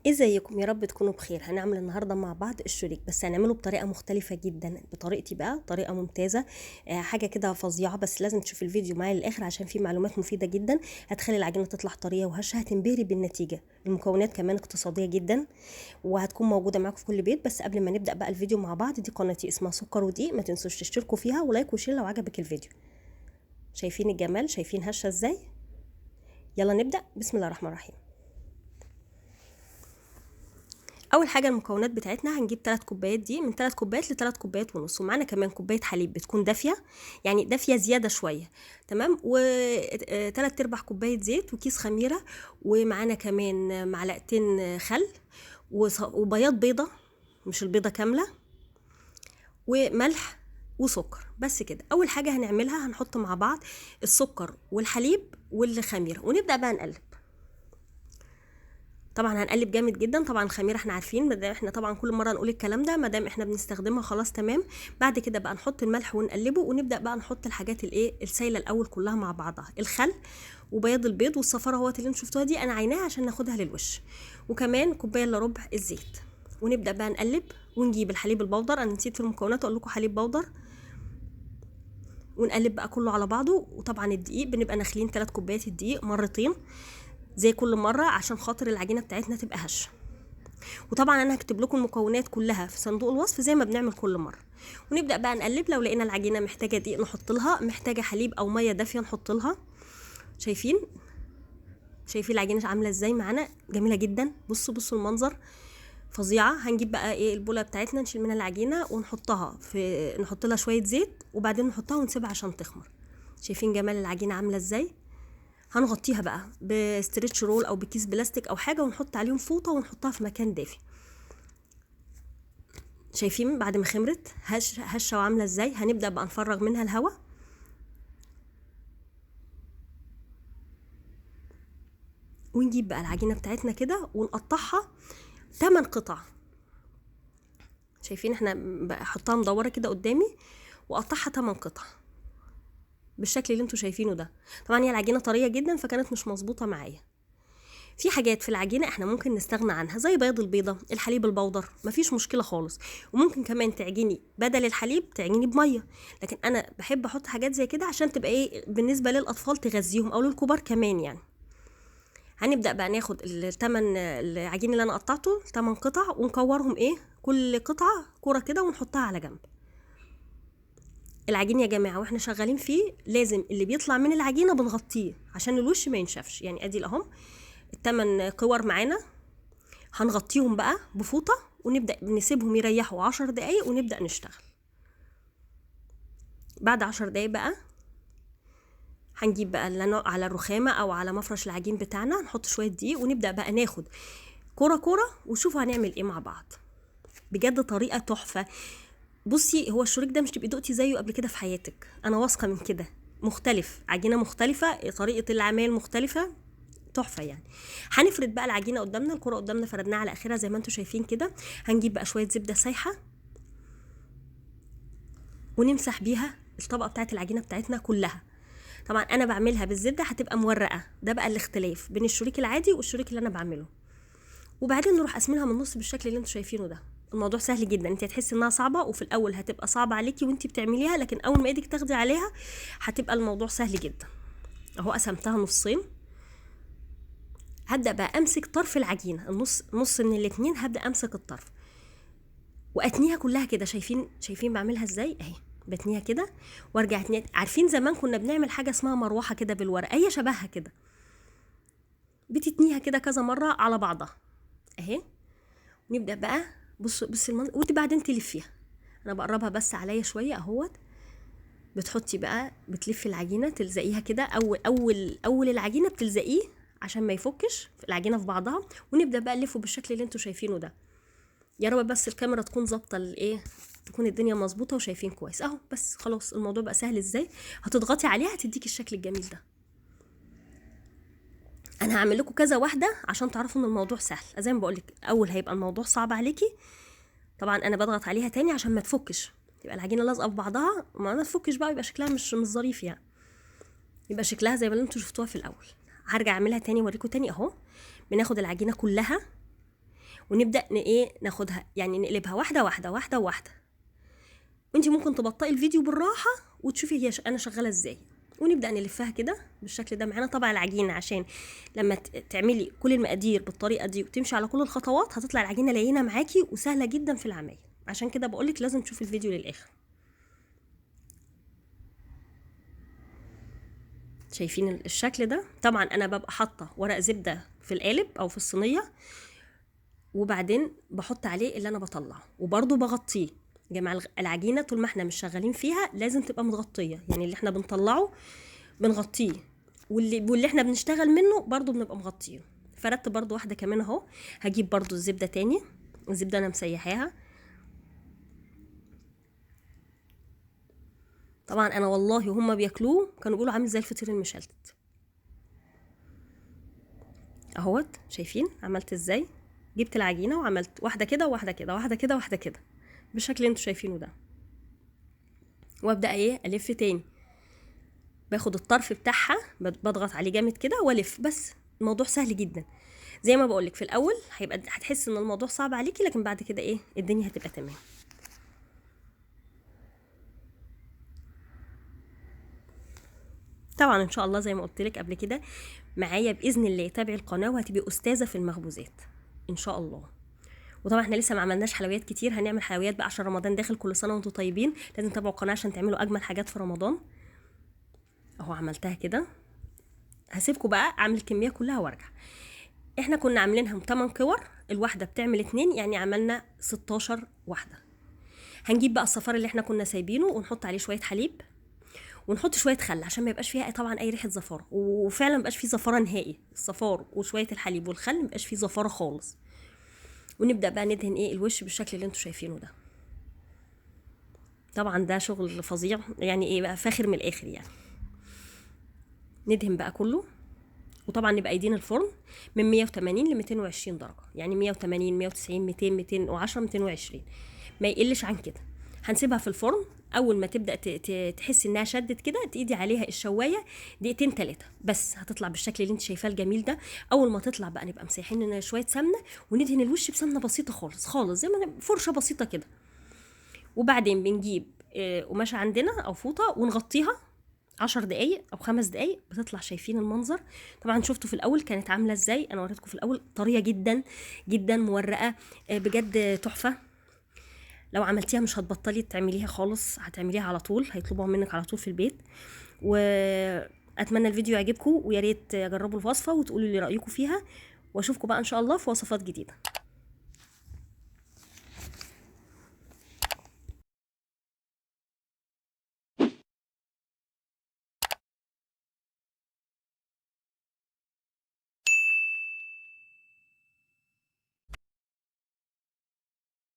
ازيكم؟ يا رب تكونوا بخير. هنعمل النهارده مع بعض الشريك، بس هنعمله بطريقه مختلفه جدا، بطريقتي بقى، طريقه ممتازه. حاجه كده فظيعه، بس لازم تشوف الفيديو معايا للاخر عشان فيه معلومات مفيده جدا هتخلي العجينه تطلع طريه وهشه. هتنبهري بالنتيجه. المكونات كمان اقتصاديه جدا وهتكون موجوده معاكم في كل بيت. بس قبل ما نبدا بقى الفيديو مع بعض، دي قناتي اسمها سكر ودقيق، ما تنسوش تشتركوا فيها ولايك وشير لو عجبك الفيديو. شايفين الجمال؟ شايفين هشه ازاي؟ يلا نبدا. بسم الله الرحمن الرحيم. اول حاجه المكونات بتاعتنا، هنجيب 3 كوبايات دي، من 3 كوبايات ل 3 كوبايات ونص، ومعانا كمان كوبايه حليب بتكون دافيه، يعني دافيه زياده شويه، تمام، و3 ارباع كوبايه زيت، وكيس خميره، ومعانا كمان معلقتين خل، وبياض بيضه، مش البيضه كامله، وملح وسكر. بس كده. اول حاجه هنعملها، هنحط مع بعض السكر والحليب والخميره ونبدا بقى نقلب. طبعا هنقلب جامد جدا. طبعا الخميره احنا عارفين، مادام احنا طبعا كل مره نقول الكلام ده، مادام احنا بنستخدمها خلاص تمام. بعد كده بقى نحط الملح ونقلبه، ونبدا بقى نحط الحاجات السايله الاول كلها مع بعضها، الخل وبياض البيض والصفاره اهوت اللي انتوا شفتوها دي، انا عيناها عشان ناخدها للوش، وكمان كوبايه الا ربع الزيت. ونبدا بقى نقلب، ونجيب الحليب البودر، انا نسيت في المكونات اقول لكم حليب بودر، ونقلب بقى كله على بعضه. وطبعا الدقيق بنبقى ناخلين 3 كوبايات الدقيق مرتين زي كل مره عشان خاطر العجينه بتاعتنا تبقى هشه. وطبعا انا هكتب لكم المكونات كلها في صندوق الوصف زي ما بنعمل كل مره. ونبدا بقى نقلب. لو لقينا العجينه محتاجه دقيق نحط لها، محتاجه حليب او ميه دافيه نحط لها. شايفين العجينه عامله ازاي معانا؟ جميله جدا. بصوا المنظر فظيعه. هنجيب بقى البوله بتاعتنا، نشيل منها العجينه ونحطها نحط لها شويه زيت، وبعدين نحطها ونسيبها عشان تخمر. شايفين جمال العجينه عامله ازاي؟ هنغطيها بقى بستريتش رول او بكيس بلاستيك او حاجه، ونحط عليهم فوطه ونحطها في مكان دافي. شايفين بعد ما خمرت هشه وعامله ازاي؟ هنبدا بقى نفرغ منها الهواء، ونجيب بقى العجينه بتاعتنا كده ونقطعها 8 قطع. شايفين احنا بحطها مدوره كده قدامي واقطعها 8 قطع بالشكل اللي انتوا شايفينه ده. طبعا هي العجينه طريه جدا فكانت مش مظبوطه معايا. في حاجات في العجينه احنا ممكن نستغنى عنها زي بياض البيضه، الحليب البودر، مفيش مشكله خالص. وممكن كمان تعجني بدل الحليب تعجني بميه، لكن انا بحب احط حاجات زي كده عشان تبقى بالنسبه للاطفال تغذيهم او للكبار كمان يعني. هنبدا بقى ناخد العجين اللي انا قطعته 8 قطع ونكورهم كل قطعه كوره كده ونحطها على جنب. العجين يا جماعه واحنا شغالين فيه لازم اللي بيطلع من العجينه بنغطيه عشان الوش ما ينشفش. يعني ادي اهم ال8 كور معانا، هنغطيهم بقى بفوطه ونبدا نسيبهم يريحوا 10 دقايق ونبدا نشتغل. بعد 10 دقايق بقى هنجيب بقى على الرخامه او على مفرش العجين بتاعنا، نحط شويه دقيق ونبدا بقى ناخد كوره كوره وشوفوا هنعمل ايه مع بعض. بجد طريقه تحفه. بصي، هو الشريك ده مش تبقي دقتي زيه قبل كده في حياتك، انا واثقه من كده. مختلف، عجينه مختلفه، طريقه العمل مختلفه، تحفه يعني. هنفرد بقى العجينه قدامنا، الكوره قدامنا فردناها على اخرها زي ما انتم شايفين كده. هنجيب بقى شويه زبده سايحه ونمسح بيها الطبقه بتاعت العجينه بتاعتنا كلها. طبعا انا بعملها بالزبده هتبقى مورقه، ده بقى الاختلاف بين الشريك العادي والشريك اللي انا بعمله. وبعدين نروح قاسمينها من النص بالشكل اللي انتم شايفينه ده. الموضوع سهل جدا. انت هتحسي انها صعبه وفي الاول هتبقى صعبه عليكي وانت بتعمليها، لكن اول ما ايدك تاخدي عليها هتبقى الموضوع سهل جدا. اهو قسمتها نصين. هبدا بقى امسك طرف العجينه، نص من الاتنين، هبدا امسك الطرف واتنيها كلها كده. شايفين بعملها ازاي؟ اهي بتنيها كده وارجع اتنيها. عارفين زمان كنا بنعمل حاجه اسمها مروحه كده بالورق، هي شبهها كده، بتتنيها كده كذا مره على بعضها اهي. نبدا بقى بص ودي بعدين تلفيها. انا بقربها بس عليا شويه اهوت. بتحطي بقى، بتلفي العجينه تلزقيها كده، اول العجينه بتلزقيه عشان ما يفكش العجينه في بعضها. ونبدا بقى نلفه بالشكل اللي انتوا شايفينه ده. يا رب بس الكاميرا تكون ظابطه تكون الدنيا مظبوطه وشايفين كويس اهو. بس خلاص الموضوع بقى سهل ازاي. هتضغطي عليها هتديكي الشكل الجميل ده. انا هعمل لكم كذا واحده عشان تعرفوا ان الموضوع سهل. زي ما بقول لك، اول هيبقى الموضوع صعب عليكي، طبعا انا بضغط عليها تاني عشان ما تفكش، تبقى العجينه لازقه في بعضها ما تفكش بقى، يبقى شكلها مش ظريف يعني، يبقى شكلها زي ما انتوا شفتوها في الاول. هرجع اعملها تاني اوريكم تاني اهو. بناخد العجينه كلها ونبدا ايه ناخدها، يعني نقلبها واحده واحده واحده واحده. وانت ممكن تبطئي الفيديو بالراحه وتشوفي هي انا شغاله ازاي. ونبدا نلفها كده بالشكل ده. معانا طبعا العجينه، عشان لما تعملي كل المقادير بالطريقه دي وتمشي على كل الخطوات هتطلع العجينه لينه معاكي وسهله جدا في العمايل. عشان كده بقولك لازم تشوفي الفيديو للاخر. شايفين الشكل ده؟ طبعا انا ببقى حاطه ورق زبده في القالب او في الصينيه، وبعدين بحط عليه اللي انا بطلعه وبرده بغطيه. جماعه العجينه طول ما احنا مش شغالين فيها لازم تبقى متغطيه، يعني اللي احنا بنطلعه بنغطيه، واللي احنا بنشتغل منه برضو بنبقى مغطيه. فردت برضو واحده كمان اهو. هجيب برضو الزبده تاني، الزبده انا مسيحاها. طبعا انا والله هما بياكلوه كانوا بيقولوا عامل زي الفطير المشلتت اهوت. شايفين عملت ازاي؟ جبت العجينه وعملت واحده كده وواحده كده واحده كده واحده كده بالشكل اللي انتوا شايفينه ده، وابدا ايه الف تاني. باخد الطرف بتاعها بضغط عليه جامد كده والف. بس الموضوع سهل جدا. زي ما بقولك في الاول هيبقى هتحس ان الموضوع صعب عليكي، لكن بعد كده ايه الدنيا هتبقى تمام. طبعا ان شاء الله زي ما قلت لك قبل كده معايا باذن الله تابعي القناه وهتبقي استاذه في المخبوزات ان شاء الله. وطبعا احنا لسه ما عملناش حلويات كتير، هنعمل حلويات بقى عشان رمضان داخل. كل سنه وانتم طيبين. لازم تتابعوا القناه عشان تعملوا اجمل حاجات في رمضان. اهو عملتها كده. هسيبكم بقى اعمل الكميه كلها وارجع. احنا كنا عاملينها 8 كور، الواحده بتعمل 2، يعني عملنا 16 واحده. هنجيب بقى الصفار اللي احنا كنا سايبينه ونحط عليه شويه حليب ونحط شويه خل عشان ما يبقاش فيها طبعا اي ريحه زفاره، وفعلا ما يبقاش فيه زفاره نهائي. الصفار وشويه الحليب والخل ما يبقاش فيه زفاره خالص. ونبدا بقى ندهن ايه الوش بالشكل اللي انتوا شايفينه ده. طبعا ده شغل فظيع، يعني ايه بقى فاخر من الاخر يعني. ندهن بقى كله. وطبعا نبقى ايدين الفرن من 180 ل 220 درجه، يعني 180 190 200 210 220، ما يقلش عن كده. هنسيبها في الفرن. اول ما تبدا تحسي انها شدت كده تقيدي عليها الشوايه دقيقتين 3 بس، هتطلع بالشكل اللي انت شايفاه الجميل ده. اول ما تطلع بقى نبقى مسيحين لنا شويه سمنه وندهن الوش بسمنه بسيطه خالص خالص، زي ما فرشه بسيطه كده. وبعدين بنجيب قماشه عندنا او فوطه ونغطيها 10 دقايق او 5 دقايق بتطلع. شايفين المنظر؟ طبعا شفتوا في الاول كانت عامله ازاي. انا وريتكم في الاول طريه جدا جدا مورقه بجد تحفه. لو عملتيها مش هتبطلي تعمليها خالص، هتعمليها على طول، هيطلبوها منك على طول في البيت. واتمنى الفيديو يعجبكم، ويا ريت جربوا الوصفه وتقولوا لي رايكم فيها، واشوفكم بقى ان شاء الله في وصفات جديده.